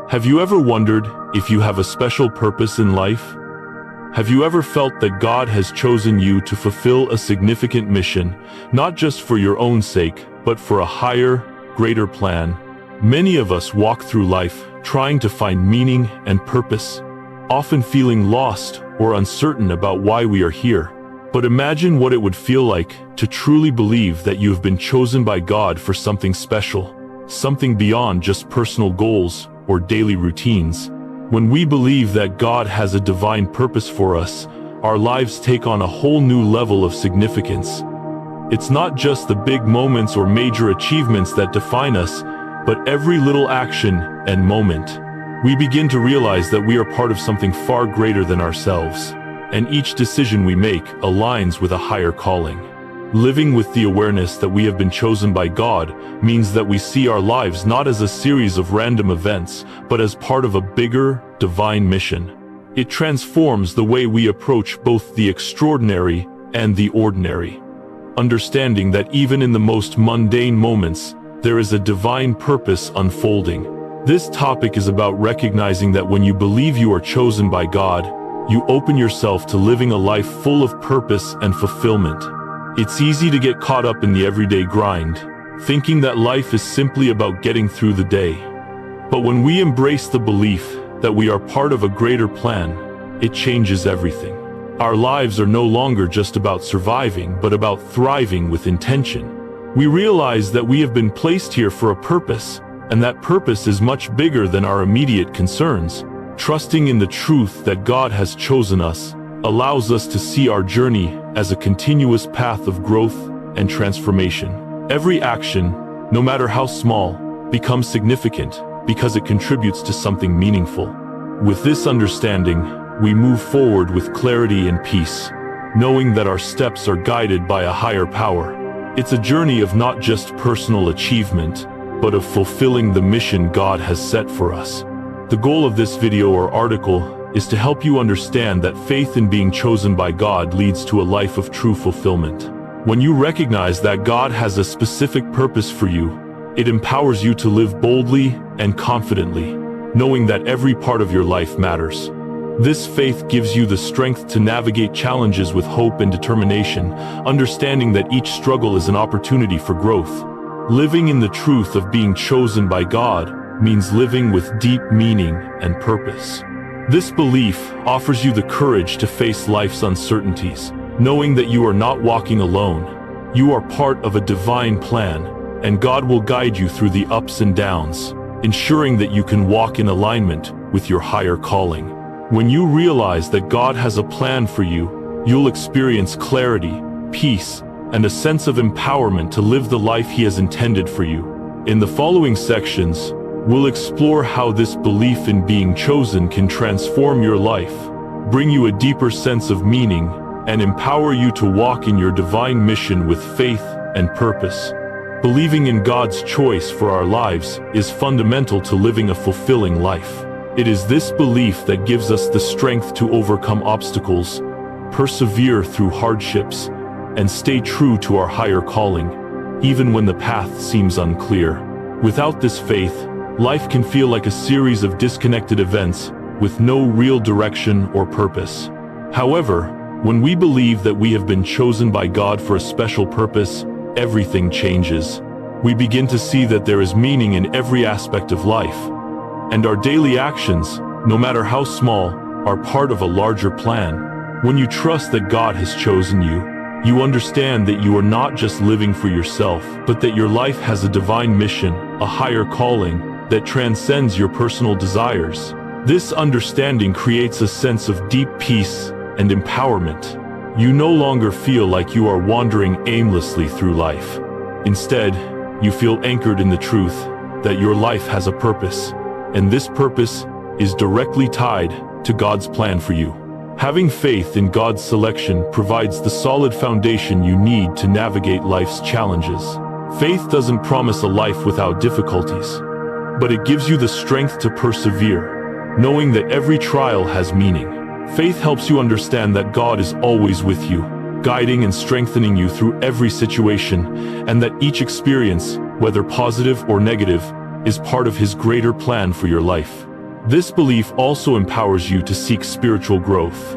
Have you ever wondered if you have a special purpose in life? Have you ever felt that God has chosen you to fulfill a significant mission, not just for your own sake, but for a higher, greater plan? Many of us walk through life trying to find meaning and purpose, often feeling lost or uncertain about why we are here. But imagine what it would feel like to truly believe that you have been chosen by God for something special, something beyond just personal goals or daily routines. When we believe that God has a divine purpose for us, our lives take on a whole new level of significance. It's not just the big moments or major achievements that define us, but every little action and moment. We begin to realize that we are part of something far greater than ourselves, and each decision we make aligns with a higher calling. Living with the awareness that we have been chosen by God means that we see our lives not as a series of random events, but as part of a bigger, divine mission. It transforms the way we approach both the extraordinary and the ordinary, understanding that even in the most mundane moments, there is a divine purpose unfolding. This topic is about recognizing that when you believe you are chosen by God, you open yourself to living a life full of purpose and fulfillment. It's easy to get caught up in the everyday grind, thinking that life is simply about getting through the day. But when we embrace the belief that we are part of a greater plan, it changes everything. Our lives are no longer just about surviving, but about thriving with intention. We realize that we have been placed here for a purpose, and that purpose is much bigger than our immediate concerns. Trusting in the truth that God has chosen us allows us to see our journey as a continuous path of growth and transformation. Every action, no matter how small, becomes significant because it contributes to something meaningful. With this understanding, we move forward with clarity and peace, knowing that our steps are guided by a higher power. It's a journey of not just personal achievement, but of fulfilling the mission God has set for us. The goal of this video or article is to help you understand that faith in being chosen by God leads to a life of true fulfillment. When you recognize that God has a specific purpose for you, it empowers you to live boldly and confidently, knowing that every part of your life matters. This faith gives you the strength to navigate challenges with hope and determination, understanding that each struggle is an opportunity for growth. Living in the truth of being chosen by God means living with deep meaning and purpose. This belief offers you the courage to face life's uncertainties, knowing that you are not walking alone. You are part of a divine plan, and God will guide you through the ups and downs, ensuring that you can walk in alignment with your higher calling. When you realize that God has a plan for you, you'll experience clarity, peace, and a sense of empowerment to live the life He has intended for you. In the following sections, we'll explore how this belief in being chosen can transform your life, bring you a deeper sense of meaning, and empower you to walk in your divine mission with faith and purpose. Believing in God's choice for our lives is fundamental to living a fulfilling life. It is this belief that gives us the strength to overcome obstacles, persevere through hardships, and stay true to our higher calling, even when the path seems unclear. Without this faith, life can feel like a series of disconnected events with no real direction or purpose. However, when we believe that we have been chosen by God for a special purpose, everything changes. We begin to see that there is meaning in every aspect of life, and our daily actions, no matter how small, are part of a larger plan. When you trust that God has chosen you, you understand that you are not just living for yourself, but that your life has a divine mission, a higher calling, that transcends your personal desires. This understanding creates a sense of deep peace and empowerment. You no longer feel like you are wandering aimlessly through life. Instead, you feel anchored in the truth that your life has a purpose, and this purpose is directly tied to God's plan for you. Having faith in God's selection provides the solid foundation you need to navigate life's challenges. Faith doesn't promise a life without difficulties, but it gives you the strength to persevere, knowing that every trial has meaning. Faith helps you understand that God is always with you, guiding and strengthening you through every situation, and that each experience, whether positive or negative, is part of His greater plan for your life. This belief also empowers you to seek spiritual growth.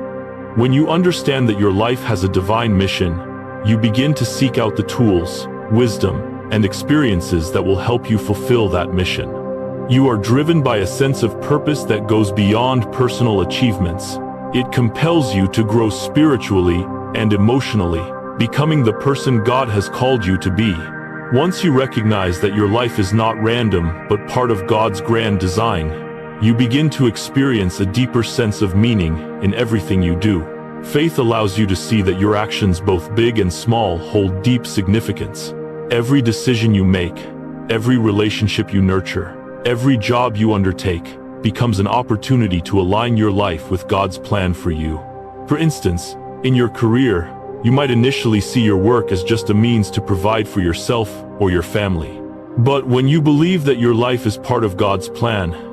When you understand that your life has a divine mission, you begin to seek out the tools, wisdom, and experiences that will help you fulfill that mission. You are driven by a sense of purpose that goes beyond personal achievements. It compels you to grow spiritually and emotionally, becoming the person God has called you to be. Once you recognize that your life is not random but part of God's grand design, you begin to experience a deeper sense of meaning in everything you do. Faith allows you to see that your actions, both big and small, hold deep significance. Every decision you make, every relationship you nurture, every job you undertake, becomes an opportunity to align your life with God's plan for you. For instance, in your career, you might initially see your work as just a means to provide for yourself or your family. But when you believe that your life is part of God's plan,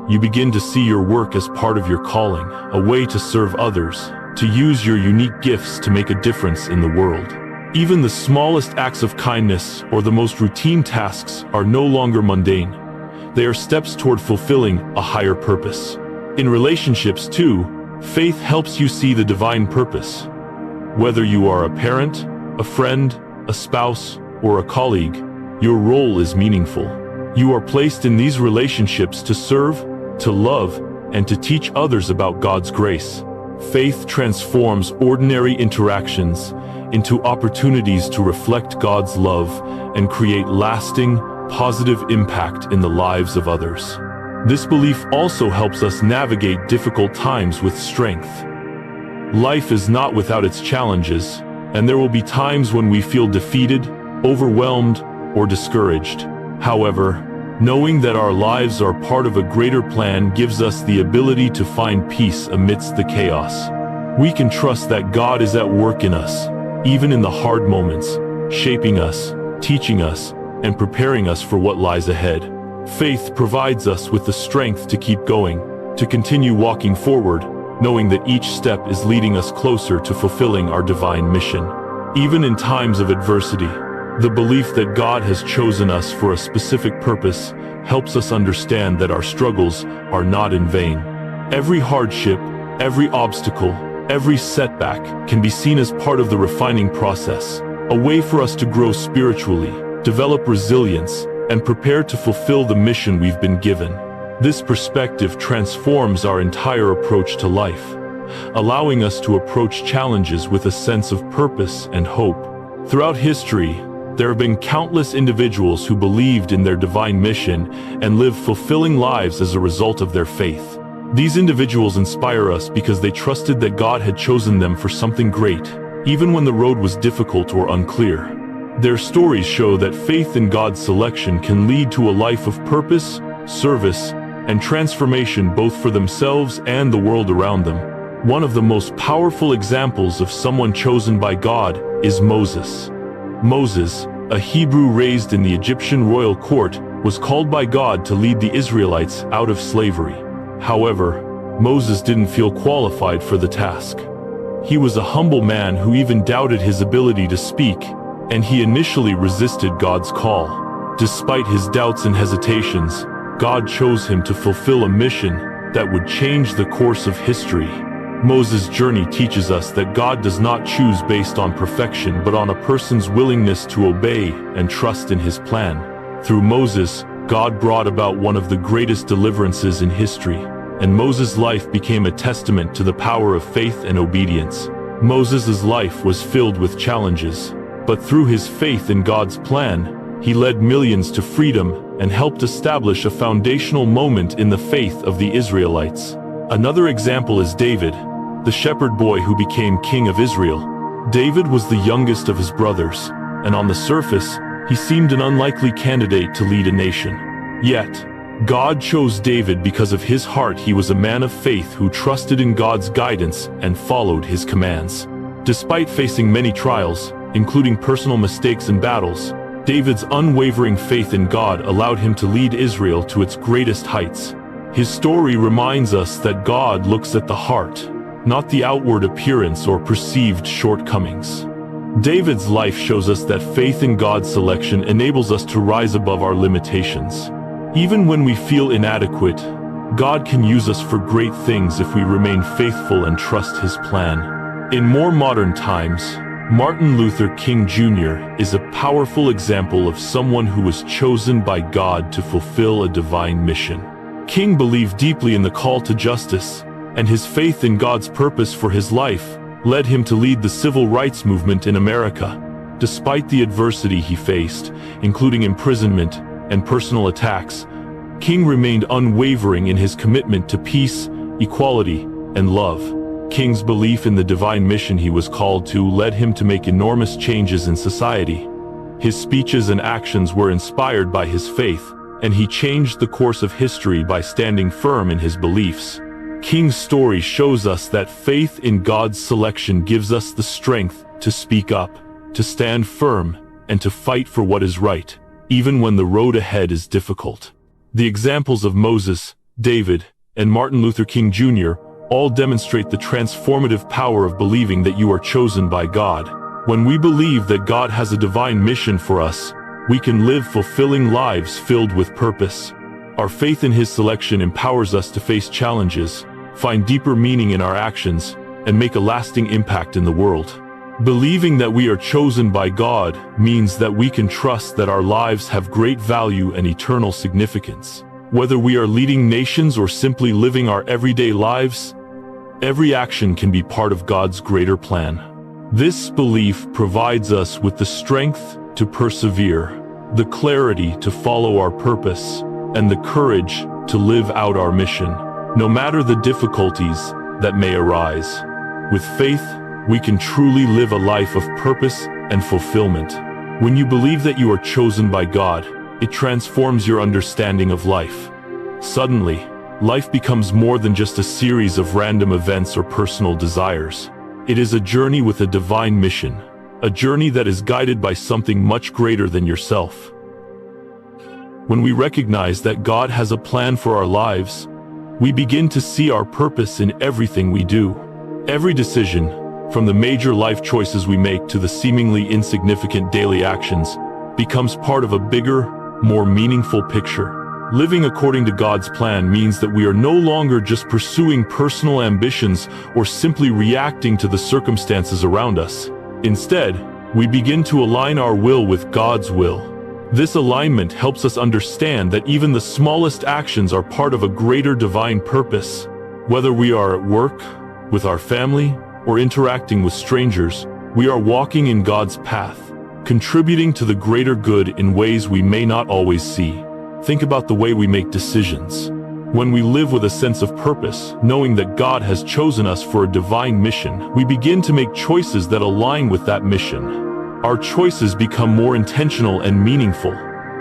you begin to see your work as part of your calling, a way to serve others, to use your unique gifts to make a difference in the world. Even the smallest acts of kindness or the most routine tasks are no longer mundane. They are steps toward fulfilling a higher purpose. In relationships too, faith helps you see the divine purpose. Whether you are a parent, a friend, a spouse, or a colleague, your role is meaningful. You are placed in these relationships to serve, to love, and to teach others about God's grace. Faith transforms ordinary interactions into opportunities to reflect God's love and create lasting, positive impact in the lives of others. This belief also helps us navigate difficult times with strength. Life is not without its challenges, and there will be times when we feel defeated, overwhelmed, or discouraged. However, knowing that our lives are part of a greater plan gives us the ability to find peace amidst the chaos. We can trust that God is at work in us, even in the hard moments, shaping us, teaching us, and preparing us for what lies ahead. Faith provides us with the strength to keep going, to continue walking forward, knowing that each step is leading us closer to fulfilling our divine mission. Even in times of adversity, the belief that God has chosen us for a specific purpose helps us understand that our struggles are not in vain. Every hardship, every obstacle, every setback can be seen as part of the refining process, a way for us to grow spiritually, develop resilience, and prepare to fulfill the mission we've been given. This perspective transforms our entire approach to life, allowing us to approach challenges with a sense of purpose and hope. Throughout history, there have been countless individuals who believed in their divine mission and lived fulfilling lives as a result of their faith. These individuals inspire us because they trusted that God had chosen them for something great, even when the road was difficult or unclear. Their stories show that faith in God's selection can lead to a life of purpose, service, and transformation both for themselves and the world around them. One of the most powerful examples of someone chosen by God is Moses. Moses, a Hebrew raised in the Egyptian royal court, was called by God to lead the Israelites out of slavery. However, Moses didn't feel qualified for the task. He was a humble man who even doubted his ability to speak, and he initially resisted God's call. Despite his doubts and hesitations, God chose him to fulfill a mission that would change the course of history. Moses' journey teaches us that God does not choose based on perfection but on a person's willingness to obey and trust in his plan. Through Moses, God brought about one of the greatest deliverances in history, and Moses' life became a testament to the power of faith and obedience. Moses' life was filled with challenges, but through his faith in God's plan, he led millions to freedom and helped establish a foundational moment in the faith of the Israelites. Another example is David, the shepherd boy who became king of Israel. David was the youngest of his brothers, and on the surface, he seemed an unlikely candidate to lead a nation. Yet, God chose David because of his heart. He was a man of faith who trusted in God's guidance and followed his commands. Despite facing many trials, including personal mistakes and battles, David's unwavering faith in God allowed him to lead Israel to its greatest heights. His story reminds us that God looks at the heart, not the outward appearance or perceived shortcomings. David's life shows us that faith in God's selection enables us to rise above our limitations. Even when we feel inadequate, God can use us for great things if we remain faithful and trust His plan. In more modern times, Martin Luther King Jr. is a powerful example of someone who was chosen by God to fulfill a divine mission. King believed deeply in the call to justice, and his faith in God's purpose for his life led him to lead the civil rights movement in America. Despite the adversity he faced, including imprisonment and personal attacks, King remained unwavering in his commitment to peace, equality, and love. King's belief in the divine mission he was called to led him to make enormous changes in society. His speeches and actions were inspired by his faith, and he changed the course of history by standing firm in his beliefs. King's story shows us that faith in God's selection gives us the strength to speak up, to stand firm, and to fight for what is right, even when the road ahead is difficult. The examples of Moses, David, and Martin Luther King Jr. all demonstrate the transformative power of believing that you are chosen by God. When we believe that God has a divine mission for us, we can live fulfilling lives filled with purpose. Our faith in His selection empowers us to face challenges, find deeper meaning in our actions, and make a lasting impact in the world. Believing that we are chosen by God means that we can trust that our lives have great value and eternal significance. Whether we are leading nations or simply living our everyday lives, every action can be part of God's greater plan. This belief provides us with the strength to persevere, the clarity to follow our purpose, and the courage to live out our mission, no matter the difficulties that may arise. With faith, we can truly live a life of purpose and fulfillment. When you believe that you are chosen by God, it transforms your understanding of life. Suddenly, life becomes more than just a series of random events or personal desires. It is a journey with a divine mission, a journey that is guided by something much greater than yourself. When we recognize that God has a plan for our lives, we begin to see our purpose in everything we do. Every decision, from the major life choices we make to the seemingly insignificant daily actions, becomes part of a bigger, more meaningful picture. Living according to God's plan means that we are no longer just pursuing personal ambitions or simply reacting to the circumstances around us. Instead, we begin to align our will with God's will. This alignment helps us understand that even the smallest actions are part of a greater divine purpose. Whether we are at work, with our family, or interacting with strangers, we are walking in God's path, contributing to the greater good in ways we may not always see. Think about the way we make decisions. When we live with a sense of purpose, knowing that God has chosen us for a divine mission, we begin to make choices that align with that mission. Our choices become more intentional and meaningful.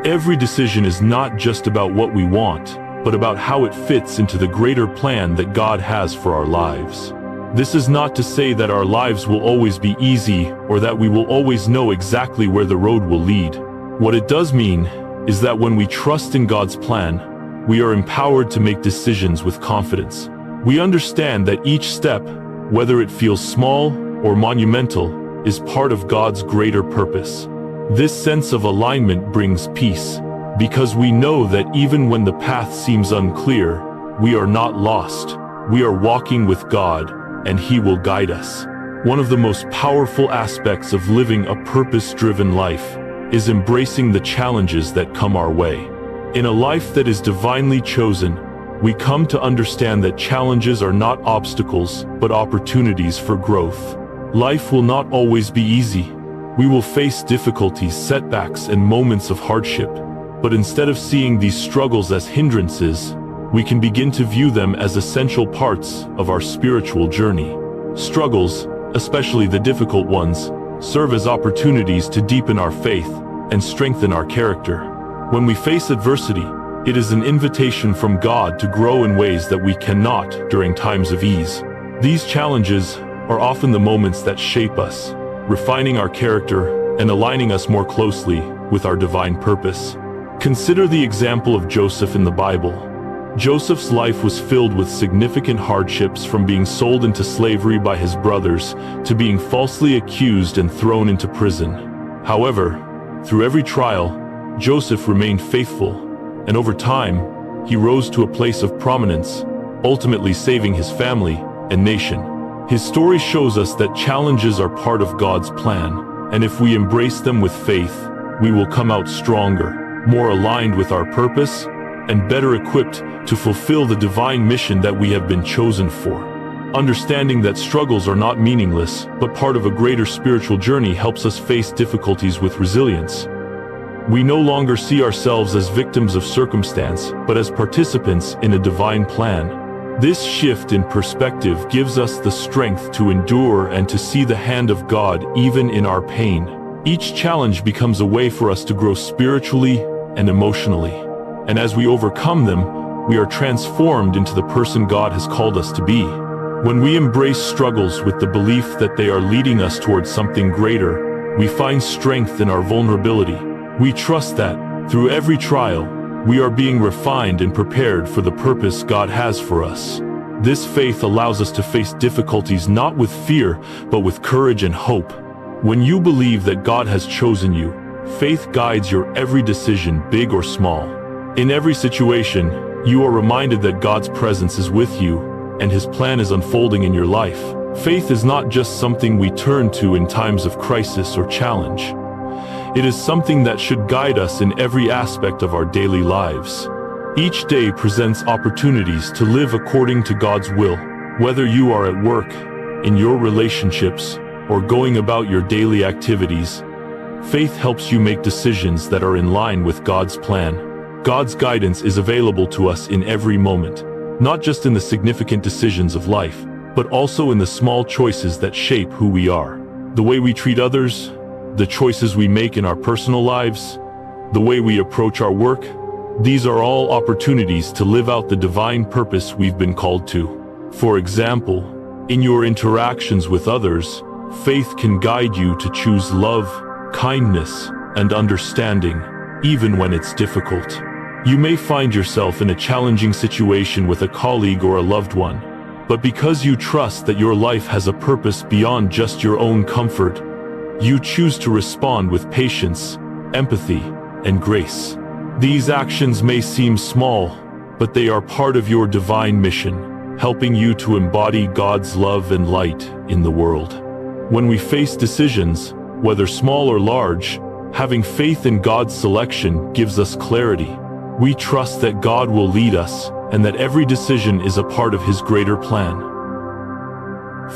Every decision is not just about what we want, but about how it fits into the greater plan that God has for our lives. This is not to say that our lives will always be easy or that we will always know exactly where the road will lead. What it does mean is that when we trust in God's plan, we are empowered to make decisions with confidence. We understand that each step, whether it feels small or monumental, is part of God's greater purpose. This sense of alignment brings peace, because we know that even when the path seems unclear, we are not lost. We are walking with God, and He will guide us. One of the most powerful aspects of living a purpose-driven life is embracing the challenges that come our way. In a life that is divinely chosen, we come to understand that challenges are not obstacles, but opportunities for growth. Life will not always be easy. We will face difficulties, setbacks, and moments of hardship. But instead of seeing these struggles as hindrances, we can begin to view them as essential parts of our spiritual journey. Struggles, especially the difficult ones, serve as opportunities to deepen our faith and strengthen our character. When we face adversity, it is an invitation from God to grow in ways that we cannot during times of ease. These challenges are often the moments that shape us, refining our character and aligning us more closely with our divine purpose. Consider the example of Joseph in the Bible. Joseph's life was filled with significant hardships, from being sold into slavery by his brothers to being falsely accused and thrown into prison. However, through every trial, Joseph remained faithful, and over time, he rose to a place of prominence, ultimately saving his family and nation. His story shows us that challenges are part of God's plan, and if we embrace them with faith, we will come out stronger, more aligned with our purpose, and better equipped to fulfill the divine mission that we have been chosen for. Understanding that struggles are not meaningless, but part of a greater spiritual journey helps us face difficulties with resilience. We no longer see ourselves as victims of circumstance, but as participants in a divine plan. This shift in perspective gives us the strength to endure and to see the hand of God even in our pain. Each challenge becomes a way for us to grow spiritually and emotionally. And as we overcome them, we are transformed into the person God has called us to be. When we embrace struggles with the belief that they are leading us towards something greater, we find strength in our vulnerability. We trust that, through every trial, we are being refined and prepared for the purpose God has for us. This faith allows us to face difficulties not with fear, but with courage and hope. When you believe that God has chosen you, faith guides your every decision, big or small. In every situation, you are reminded that God's presence is with you, and His plan is unfolding in your life. Faith is not just something we turn to in times of crisis or challenge. It is something that should guide us in every aspect of our daily lives. Each day presents opportunities to live according to God's will. Whether you are at work, in your relationships, or going about your daily activities, faith helps you make decisions that are in line with God's plan. God's guidance is available to us in every moment, not just in the significant decisions of life, but also in the small choices that shape who we are. The way we treat others, the choices we make in our personal lives, the way we approach our work, these are all opportunities to live out the divine purpose we've been called to. For example, in your interactions with others, faith can guide you to choose love, kindness, and understanding, even when it's difficult. You may find yourself in a challenging situation with a colleague or a loved one, but because you trust that your life has a purpose beyond just your own comfort, you choose to respond with patience, empathy, and grace. These actions may seem small, but they are part of your divine mission, helping you to embody God's love and light in the world. When we face decisions, whether small or large, having faith in God's selection gives us clarity. We trust that God will lead us, and that every decision is a part of His greater plan.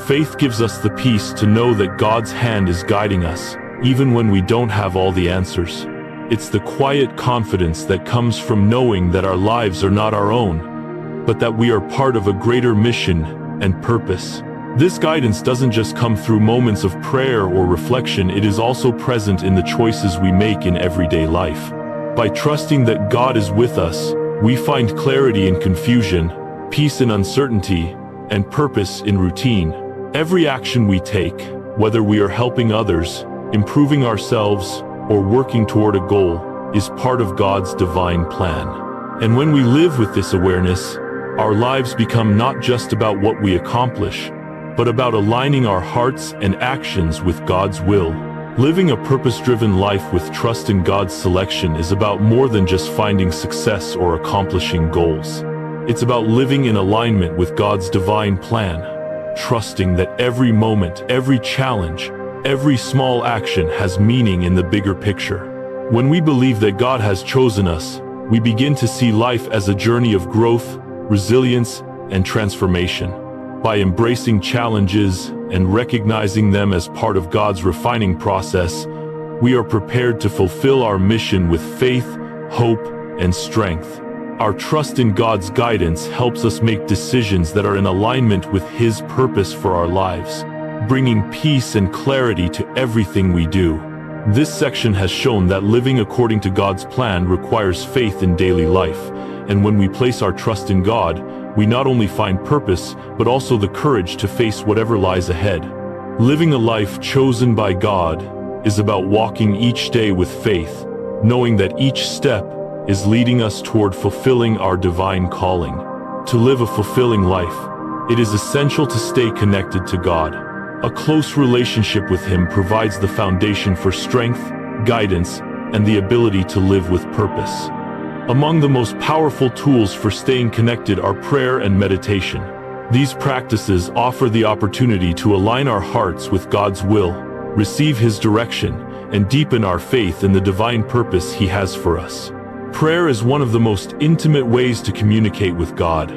Faith gives us the peace to know that God's hand is guiding us, even when we don't have all the answers. It's the quiet confidence that comes from knowing that our lives are not our own, but that we are part of a greater mission and purpose. This guidance doesn't just come through moments of prayer or reflection, it is also present in the choices we make in everyday life. By trusting that God is with us, we find clarity in confusion, peace in uncertainty, and purpose in routine. Every action we take, whether we are helping others, improving ourselves, or working toward a goal, is part of God's divine plan. And when we live with this awareness, our lives become not just about what we accomplish, but about aligning our hearts and actions with God's will. Living a purpose-driven life with trust in God's selection is about more than just finding success or accomplishing goals. It's about living in alignment with God's divine plan, trusting that every moment, every challenge, every small action has meaning in the bigger picture. When we believe that God has chosen us, we begin to see life as a journey of growth, resilience, and transformation. By embracing challenges and recognizing them as part of God's refining process, we are prepared to fulfill our mission with faith, hope, and strength. Our trust in God's guidance helps us make decisions that are in alignment with His purpose for our lives, bringing peace and clarity to everything we do. This section has shown that living according to God's plan requires faith in daily life, and when we place our trust in God, we not only find purpose, but also the courage to face whatever lies ahead. Living a life chosen by God is about walking each day with faith, knowing that each step is leading us toward fulfilling our divine calling. To live a fulfilling life, it is essential to stay connected to God. A close relationship with Him provides the foundation for strength, guidance, and the ability to live with purpose. Among the most powerful tools for staying connected are prayer and meditation. These practices offer the opportunity to align our hearts with God's will, receive His direction, and deepen our faith in the divine purpose He has for us. Prayer is one of the most intimate ways to communicate with God.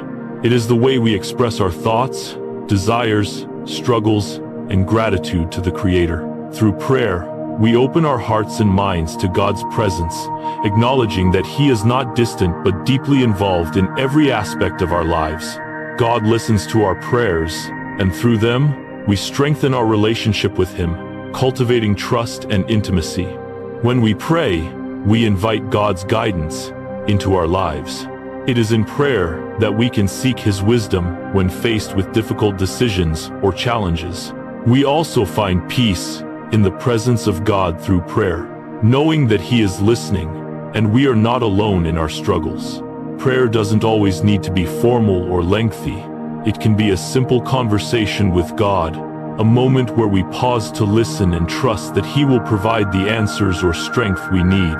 It is the way we express our thoughts, desires, struggles, and gratitude to the Creator. Through prayer, we open our hearts and minds to God's presence, acknowledging that He is not distant but deeply involved in every aspect of our lives. God listens to our prayers, and through them, we strengthen our relationship with Him, cultivating trust and intimacy. When we pray, we invite God's guidance into our lives. It is in prayer that we can seek His wisdom when faced with difficult decisions or challenges. We also find peace in the presence of God through prayer, knowing that He is listening and we are not alone in our struggles. Prayer doesn't always need to be formal or lengthy. It can be a simple conversation with God, a moment where we pause to listen and trust that He will provide the answers or strength we need.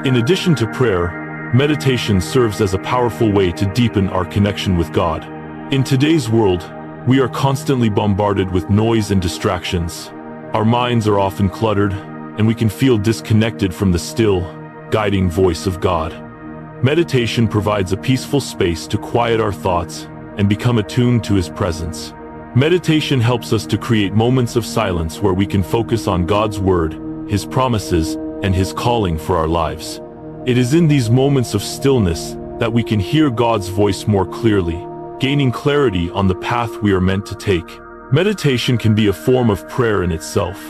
In addition to prayer, meditation serves as a powerful way to deepen our connection with God. In today's world, we are constantly bombarded with noise and distractions. Our minds are often cluttered, and we can feel disconnected from the still, guiding voice of God. Meditation provides a peaceful space to quiet our thoughts and become attuned to His presence. Meditation helps us to create moments of silence where we can focus on God's Word, His promises, and His calling for our lives. It is in these moments of stillness that we can hear God's voice more clearly, gaining clarity on the path we are meant to take. Meditation can be a form of prayer in itself,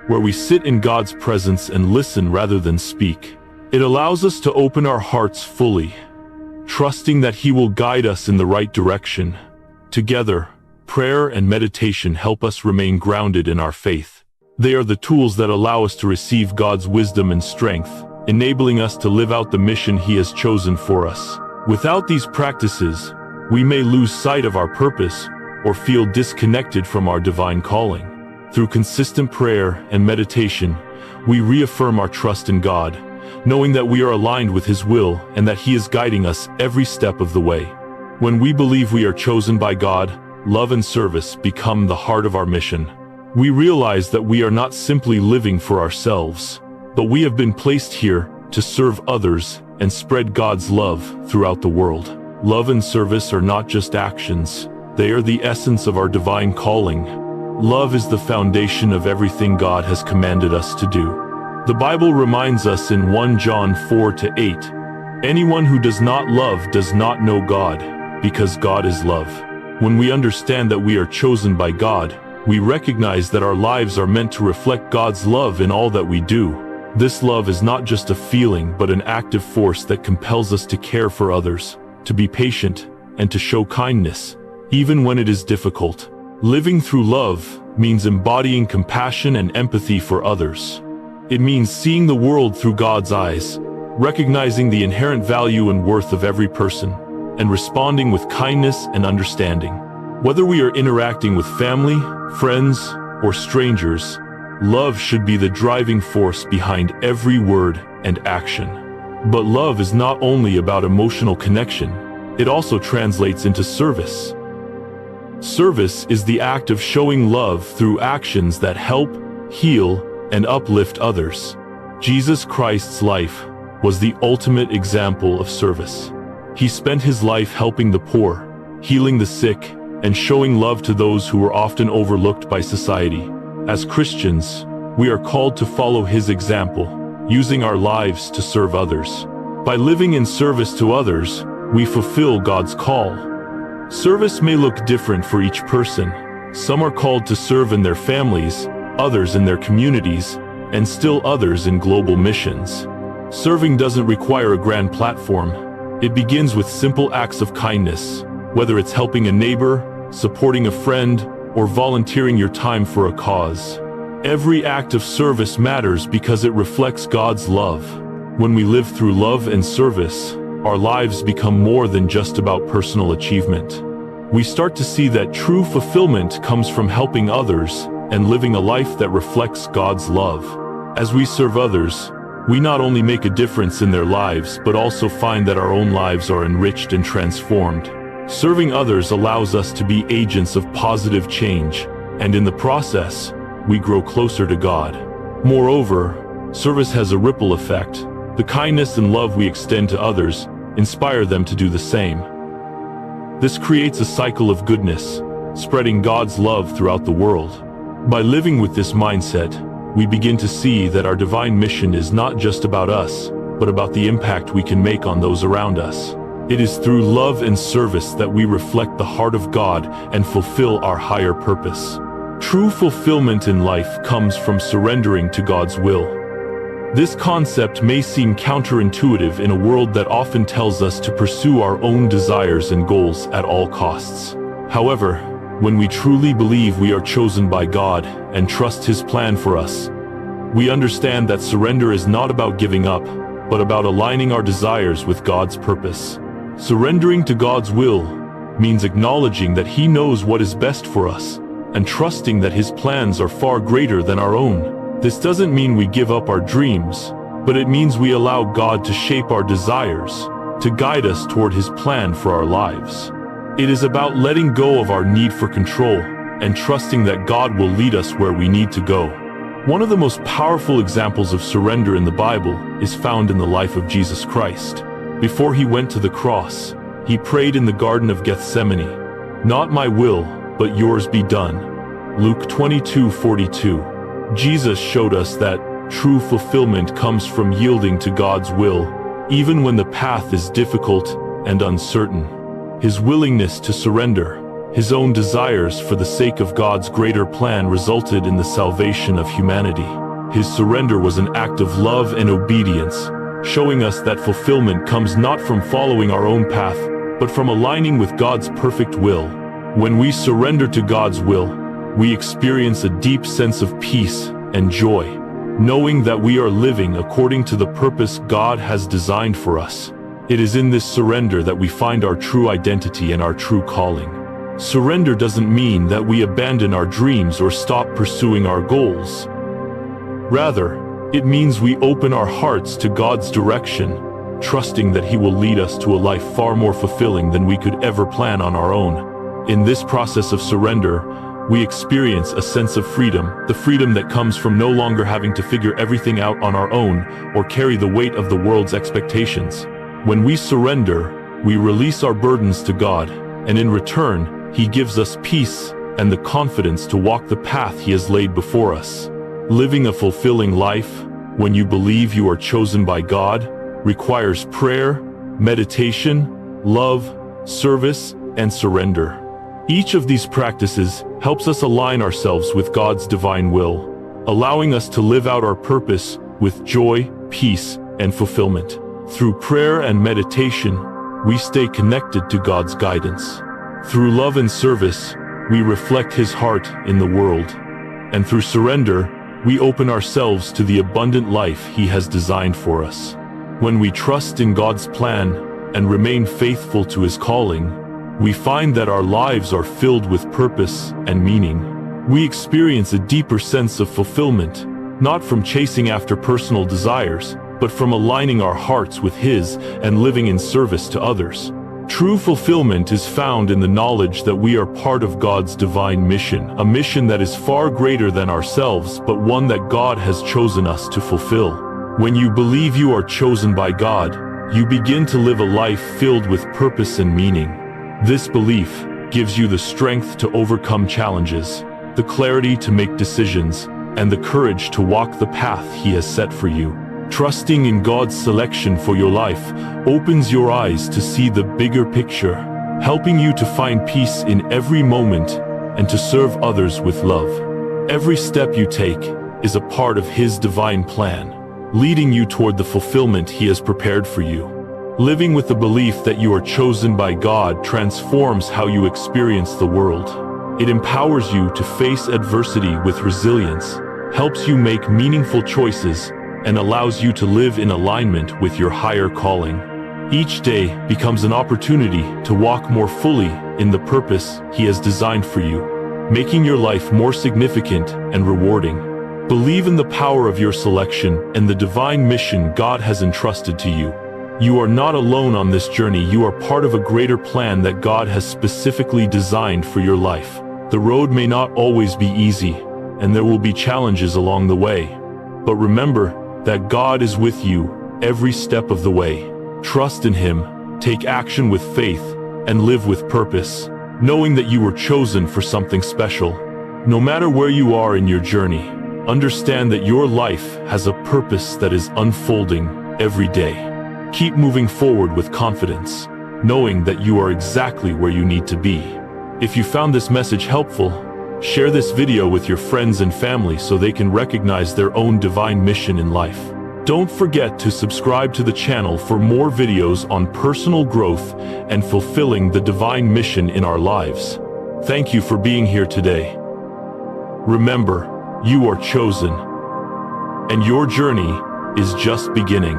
where we sit in God's presence and listen rather than speak. It allows us to open our hearts fully, trusting that He will guide us in the right direction. Together, prayer and meditation help us remain grounded in our faith. They are the tools that allow us to receive God's wisdom and strength, enabling us to live out the mission He has chosen for us. Without these practices, we may lose sight of our purpose or feel disconnected from our divine calling. Through consistent prayer and meditation, we reaffirm our trust in God, knowing that we are aligned with His will and that He is guiding us every step of the way. When we believe we are chosen by God, love and service become the heart of our mission. We realize that we are not simply living for ourselves, but we have been placed here to serve others and spread God's love throughout the world. Love and service are not just actions, they are the essence of our divine calling. Love is the foundation of everything God has commanded us to do. The Bible reminds us in 1 John 4-8, "Anyone who does not love does not know God, because God is love." When we understand that we are chosen by God, we recognize that our lives are meant to reflect God's love in all that we do. This love is not just a feeling but an active force that compels us to care for others, to be patient, and to show kindness, even when it is difficult. Living through love means embodying compassion and empathy for others. It means seeing the world through God's eyes, recognizing the inherent value and worth of every person, and responding with kindness and understanding. Whether we are interacting with family, friends, or strangers, love should be the driving force behind every word and action. But love is not only about emotional connection, it also translates into service. Service is the act of showing love through actions that help, heal, and uplift others. Jesus Christ's life was the ultimate example of service. He spent His life helping the poor, healing the sick, and showing love to those who were often overlooked by society. As Christians, we are called to follow His example, using our lives to serve others. By living in service to others, we fulfill God's call. Service may look different for each person. Some are called to serve in their families, others in their communities, and still others in global missions. Serving doesn't require a grand platform. It begins with simple acts of kindness, whether it's helping a neighbor, supporting a friend, or volunteering your time for a cause. Every act of service matters because it reflects God's love. When we live through love and service, our lives become more than just about personal achievement. We start to see that true fulfillment comes from helping others and living a life that reflects God's love. As we serve others, we not only make a difference in their lives, but also find that our own lives are enriched and transformed. Serving others allows us to be agents of positive change, and in the process, we grow closer to God. Moreover, service has a ripple effect. The kindness and love we extend to others inspire them to do the same. This creates a cycle of goodness, spreading God's love throughout the world. By living with this mindset, we begin to see that our divine mission is not just about us, but about the impact we can make on those around us. It is through love and service that we reflect the heart of God and fulfill our higher purpose. True fulfillment in life comes from surrendering to God's will. This concept may seem counterintuitive in a world that often tells us to pursue our own desires and goals at all costs. However, when we truly believe we are chosen by God and trust His plan for us, we understand that surrender is not about giving up, but about aligning our desires with God's purpose. Surrendering to God's will means acknowledging that He knows what is best for us and trusting that His plans are far greater than our own. This doesn't mean we give up our dreams, but it means we allow God to shape our desires, to guide us toward His plan for our lives. It is about letting go of our need for control and trusting that God will lead us where we need to go. One of the most powerful examples of surrender in the Bible is found in the life of Jesus Christ. Before He went to the cross, He prayed in the Garden of Gethsemane, "Not my will, but yours be done." Luke 22:42. Jesus showed us that true fulfillment comes from yielding to God's will, even when the path is difficult and uncertain. His willingness to surrender His own desires for the sake of God's greater plan resulted in the salvation of humanity. His surrender was an act of love and obedience, showing us that fulfillment comes not from following our own path, but from aligning with God's perfect will. When we surrender to God's will, we experience a deep sense of peace and joy, knowing that we are living according to the purpose God has designed for us. It is in this surrender that we find our true identity and our true calling. Surrender doesn't mean that we abandon our dreams or stop pursuing our goals. Rather, it means we open our hearts to God's direction, trusting that He will lead us to a life far more fulfilling than we could ever plan on our own. In this process of surrender, we experience a sense of freedom, the freedom that comes from no longer having to figure everything out on our own or carry the weight of the world's expectations. When we surrender, we release our burdens to God, and in return, He gives us peace and the confidence to walk the path He has laid before us. Living a fulfilling life, when you believe you are chosen by God, requires prayer, meditation, love, service, and surrender. Each of these practices helps us align ourselves with God's divine will, allowing us to live out our purpose with joy, peace, and fulfillment. Through prayer and meditation, we stay connected to God's guidance. Through love and service, we reflect His heart in the world. And through surrender, we open ourselves to the abundant life He has designed for us. When we trust in God's plan and remain faithful to His calling, we find that our lives are filled with purpose and meaning. We experience a deeper sense of fulfillment, not from chasing after personal desires, but from aligning our hearts with His and living in service to others. True fulfillment is found in the knowledge that we are part of God's divine mission, a mission that is far greater than ourselves, but one that God has chosen us to fulfill. When you believe you are chosen by God, you begin to live a life filled with purpose and meaning. This belief gives you the strength to overcome challenges, the clarity to make decisions, and the courage to walk the path He has set for you. Trusting in God's selection for your life opens your eyes to see the bigger picture, helping you to find peace in every moment and to serve others with love. Every step you take is a part of His divine plan, leading you toward the fulfillment He has prepared for you. Living with the belief that you are chosen by God transforms how you experience the world. It empowers you to face adversity with resilience, helps you make meaningful choices, and allows you to live in alignment with your higher calling. Each day becomes an opportunity to walk more fully in the purpose He has designed for you, making your life more significant and rewarding. Believe in the power of your selection and the divine mission God has entrusted to you. You are not alone on this journey. You are part of a greater plan that God has specifically designed for your life. The road may not always be easy, and there will be challenges along the way. But remember that God is with you every step of the way. Trust in Him, take action with faith, and live with purpose, knowing that you were chosen for something special. No matter where you are in your journey, understand that your life has a purpose that is unfolding every day. Keep moving forward with confidence, knowing that you are exactly where you need to be. If you found this message helpful, share this video with your friends and family so they can recognize their own divine mission in life. Don't forget to subscribe to the channel for more videos on personal growth and fulfilling the divine mission in our lives. Thank you for being here today. Remember, you are chosen, and your journey is just beginning.